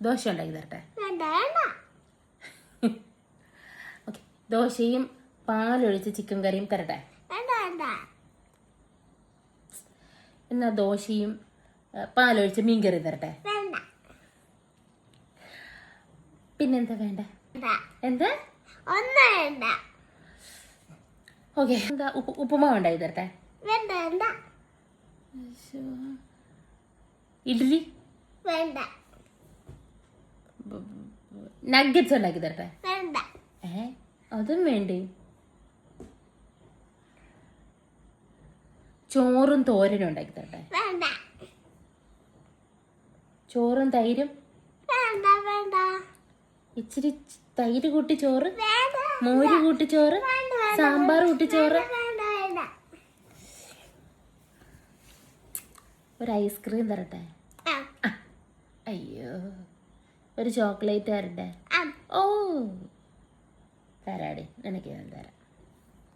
ദോശ ഉണ്ടാക്കി തരട്ടെ? ഓക്കെ, ദോശയും പാലൊഴിച്ച് ചിക്കൻ കറിയും തരട്ടെ? എന്നാ ദോശയും പാലൊഴിച്ച് മീൻകറി തരട്ടെ? പിന്നെന്താ വേണ്ട? എന്താ? ഓക്കെ, എന്താ ഉപ്പുമാവ് ഉണ്ടാക്കി തരട്ടെ? ഇഡ്ഡലി? നഗ്ഗറ്റ്സ് ഉണ്ടാക്കി തരട്ടെ? അതും വേണ്ടേ? ചോറും തോരനും ഉണ്ടാക്കി തരട്ടെ? ചോറും തൈരും? ഇച്ചിരി തൈര് കൂട്ടി ചോറ്, മോര് കൂട്ടി ചോറ്, സാമ്പാർ കൂട്ടി ചോറ്, ഒരു ഐസ്ക്രീം തരട്ടെ? അയ്യോ, ഒരു ചോക്ലേറ്റ് തരട്ടെ? ഓ തരാടി, നിനക്ക് ഞാൻ തരാം.